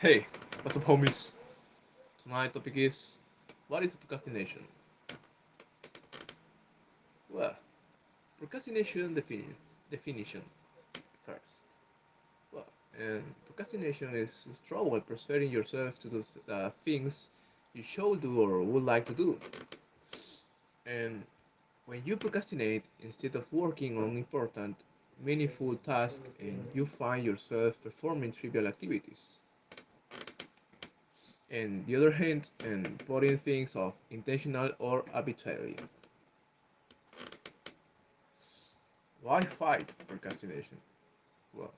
Hey, what's up, homies? Tonight's topic is what is procrastination? Well, procrastination definition first. Well, and procrastination is trouble persuading yourself to do things you should do or would like to do. And when you procrastinate instead of working on important, meaningful tasks, and you find yourself performing trivial activities. And the other hand, and putting things off intentional or arbitrarily. Why fight procrastination? Well,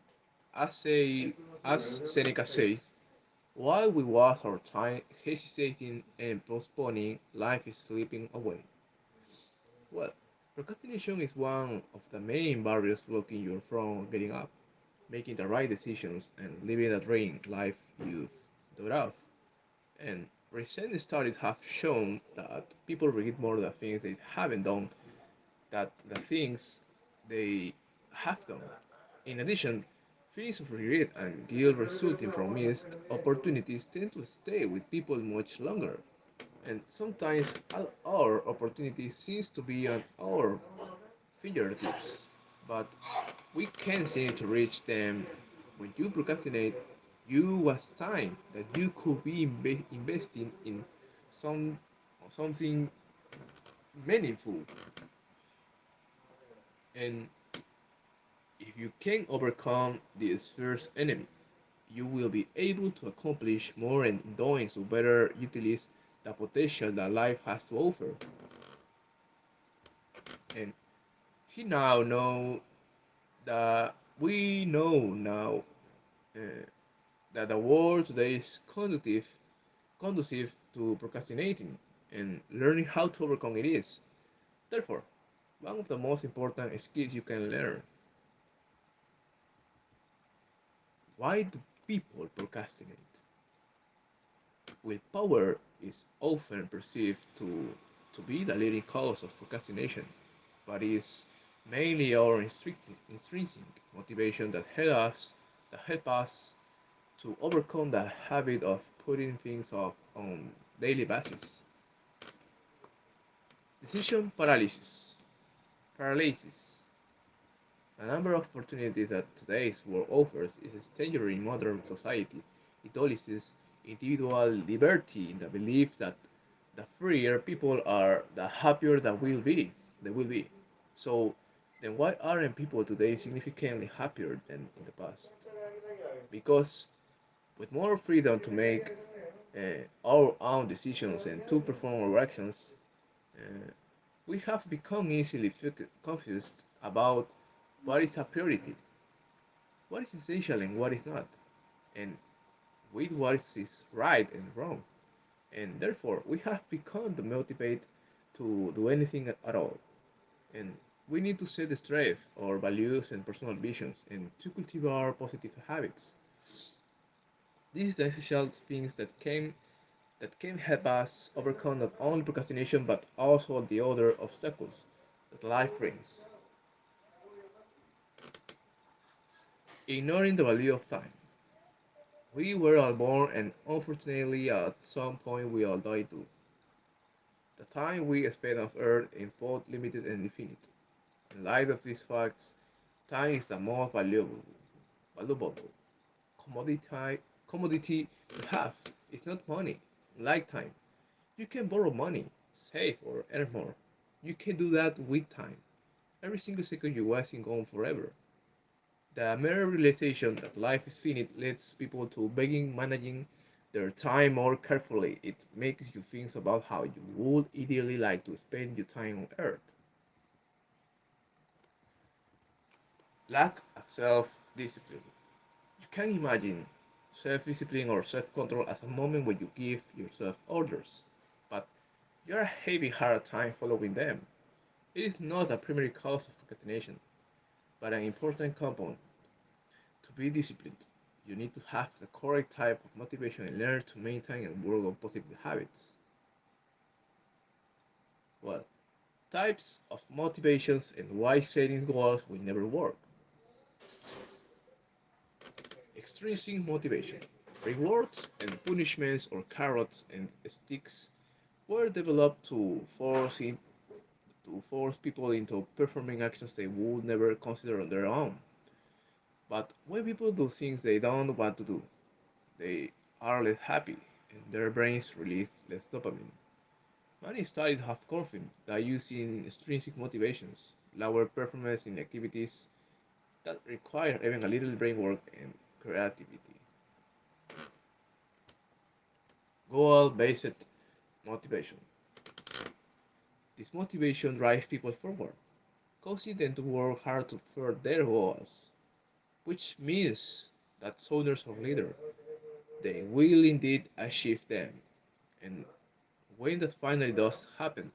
as Seneca says, while we waste our time hesitating and postponing, life is slipping away. Well, procrastination is one of the main barriers blocking you from getting up, making the right decisions, and living the dream life you've thought of. And recent studies have shown that people regret more the things they haven't done than the things they have done. In addition, feelings of regret and guilt resulting from missed opportunities tend to stay with people much longer, and sometimes our opportunity seems to be at our fingertips, but we can't seem to reach them. When you procrastinate, you waste time that you could be investing in some something meaningful. And if you can overcome this first enemy, you will be able to accomplish more and in doing so better utilize the potential that life has to offer. And he now know that we know now uh, that the world today is conducive to procrastinating and learning how to overcome it is. Therefore, one of the most important skills you can learn. Why do people procrastinate? Willpower is often perceived to be the leading cause of procrastination, but is mainly our intrinsic motivation that help us to overcome the habit of putting things off on daily basis. Decision paralysis. Paralysis. A number of opportunities that today's world offers is a danger in modern society. It elicits individual liberty in the belief that the freer people are, the happier they will be. So then why aren't people today significantly happier than in the past? Because with more freedom to make our own decisions and to perform our actions, uh, we have become easily confused about what is a priority, what is essential and what is not, and with what is right and wrong. And therefore, we have become demotivated to do anything at all. And we need to set straight our values and personal visions and to cultivate our positive habits. These are the essential things that can help us overcome not only procrastination but also the other obstacles that life brings. Ignoring the value of time. We were all born, and unfortunately, at some point, we all die too. The time we spend on Earth is both limited and infinite. In light of these facts, time is the most valuable commodity, commodity you have. It's not money, like time. You can borrow money, save, or earn more. You can do that with time. Every single second you wasting gone forever. The mere realization that life is finite leads people to begin managing their time more carefully. It makes you think about how you would ideally like to spend your time on Earth. Lack of self discipline. You can imagine self discipline or self control as a moment when you give yourself orders, but you're having a hard time following them. It is not a primary cause of procrastination, but an important component. To be disciplined, you need to have the correct type of motivation and learn to maintain and work on positive habits. Well, types of motivations and why setting goals will never work. Extrinsic motivation. Rewards and punishments or carrots and sticks were developed to force people into performing actions they would never consider on their own. But when people do things they don't want to do, they are less happy and their brains release less dopamine. Many studies have confirmed that using extrinsic motivations lower performance in activities that require even a little brain work and creativity. Goal based motivation. This motivation drives people forward, causing them to work hard to further their goals, which means that sooner or later they will indeed achieve them. And when that finally does happen,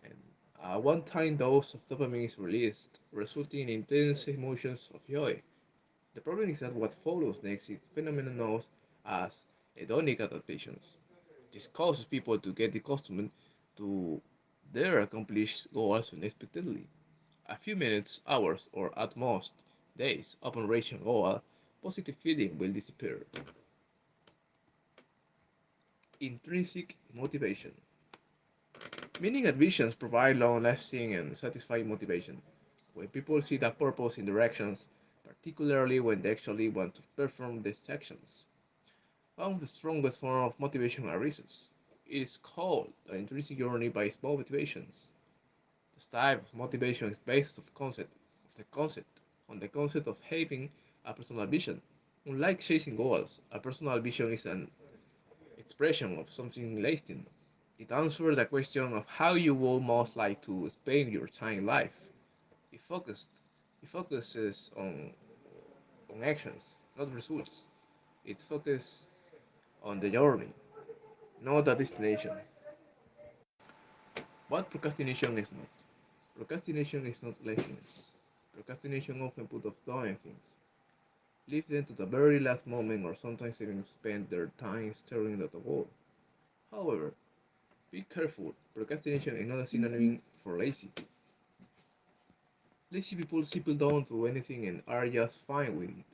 and a one-time dose of dopamine is released, resulting in intense emotions of joy. The problem is that what follows next is a phenomenon known as hedonic adaptations. This causes people to get accustomed to their accomplished goals unexpectedly. A few minutes, hours, or at most days upon reaching a goal, positive feeling will disappear. Intrinsic motivation. Meaning and visions provide long-lasting and satisfying motivation. When people see that purpose in their actions, particularly when they actually want to perform these actions, one of the strongest forms of motivation arises. It is called the intrinsic journey by small motivations. This type of motivation is based on the concept of having a personal vision. Unlike chasing goals, a personal vision is an expression of something lasting. It answers the question of how you would most like to spend your time in life. It focused it focuses on actions, not results. It focuses on the journey, not the destination. What procrastination is not. Procrastination is not laziness. Procrastination often puts off doing things, leave them to the very last moment, or sometimes even spend their time staring at the wall. However, be careful, procrastination is not a synonym for lazy. Lazy people simply don't do anything and are just fine with it.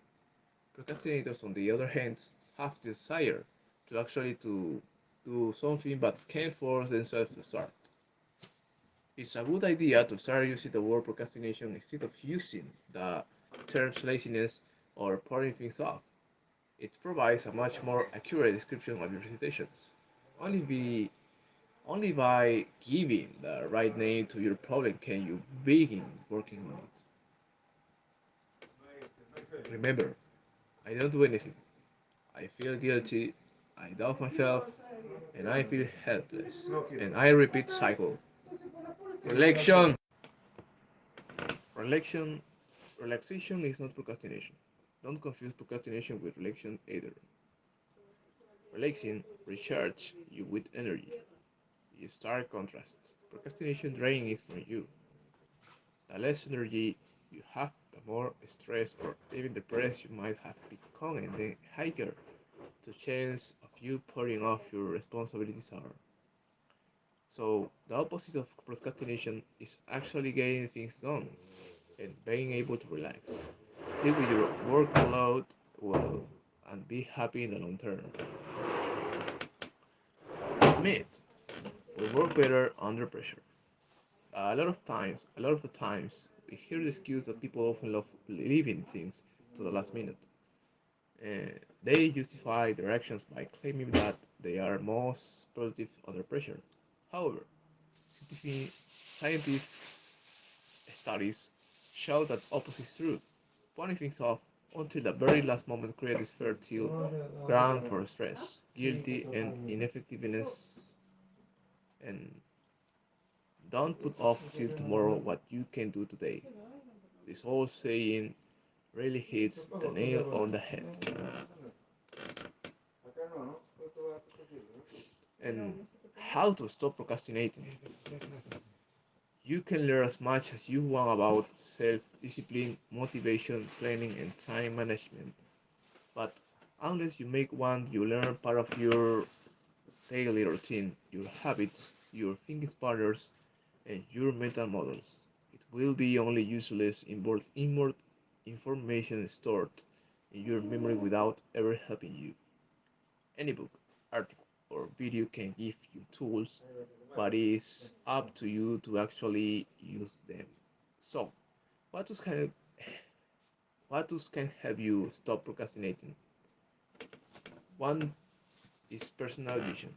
Procrastinators, on the other hand, have the desire to actually to do something but can't force themselves to start. It's a good idea to start using the word procrastination instead of using the terms laziness or putting things off. It provides a much more accurate description of your situations. Only be only by giving the right name to your problem can you begin working on it. Remember, I don't do anything. I feel guilty, I doubt myself, and I feel helpless. And I repeat cycle. Relaxation. Relaxation. Relaxation is not procrastination. Don't confuse procrastination with relaxation either. Relaxing recharge you with energy. You stark contrast. Procrastination drains it from you. The less energy you have, the more stressed or even depressed you might have become, and the higher the chance of you putting off your responsibilities are. So, the opposite of procrastination is actually getting things done and being able to relax. Deal with your workload well and be happy in the long term. Admit, we work better under pressure. A lot of the times, we hear the excuse that people often love leaving things to the last minute. They justify their actions by claiming that they are most productive under pressure. However, scientific studies show that opposite is true. Putting things off until the very last moment creates fertile ground for stress, guilty, and ineffectiveness. And don't put off till tomorrow what you can do today. This whole saying really hits the nail on the head. And how to stop procrastinating. You can learn as much as you want about self discipline, motivation, planning, and time management. But unless you make one, you learn part of your daily routine, your habits, your thinking patterns, and your mental models. It will be only useless information stored in your memory without ever helping you. Any book, article, or video can give you tools, but it's up to you to actually use them. So, what tools can what tools can help you stop procrastinating? One is personal vision.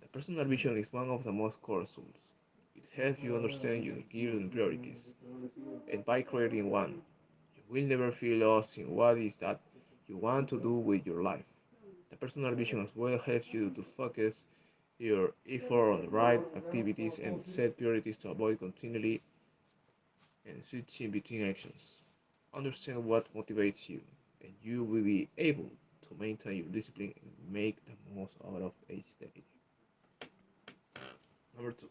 The personal vision is one of the most core tools. It helps you understand your gears and priorities, and by creating one, you will never feel lost in what is that you want to do with your life. The personal vision as well helps you to focus your effort on the right activities and set priorities to avoid continually and switching between actions. Understand what motivates you, and you will be able to maintain your discipline and make the most out of each day. Number two,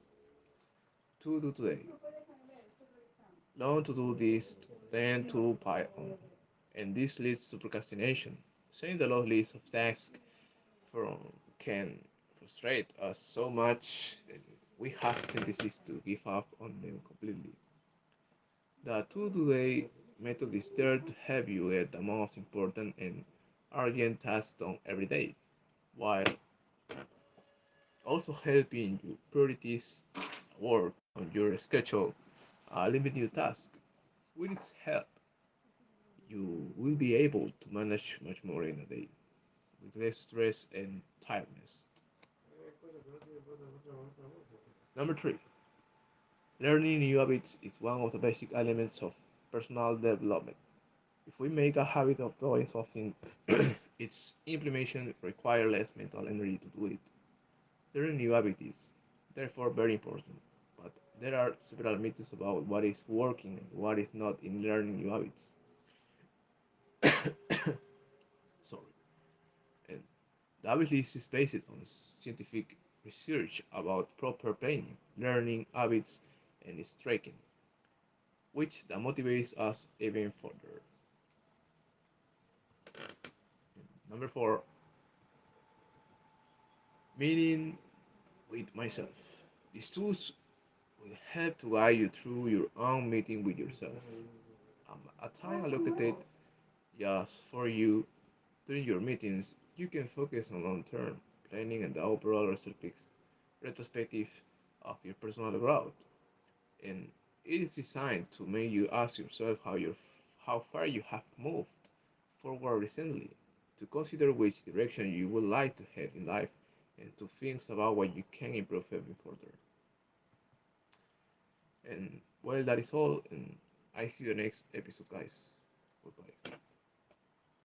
to do today. Learn to do this, then to pile on. And this leads to procrastination. Setting the long list of tasks from can frustrate us so much that we have tendencies to give up on them completely. The to-do method is there to help you get the most important and urgent tasks done every day, while also helping you priorities work on your schedule, limit your task. With its help, you will be able to manage much more in a day with less stress and tiredness. Number three, learning new habits is one of the basic elements of personal development. If we make a habit of doing something, its implementation requires less mental energy to do it. Learning new habits is therefore very important, but there are several myths about what is working and what is not in learning new habits. Sorry. And the habit list is based on scientific research about proper planning, learning habits, and striking, which that motivates us even further. Number four, meeting with myself. These tools will help to guide you through your own meeting with yourself. A time allocated just for you during your meetings, you can focus on long-term planning and the overall retrospective of your personal growth. And it is designed to make you ask yourself how far you have moved forward recently, to consider which direction you would like to head in life, and to think about what you can improve even further. And well, that is all, and I see you next episode, guys. Goodbye.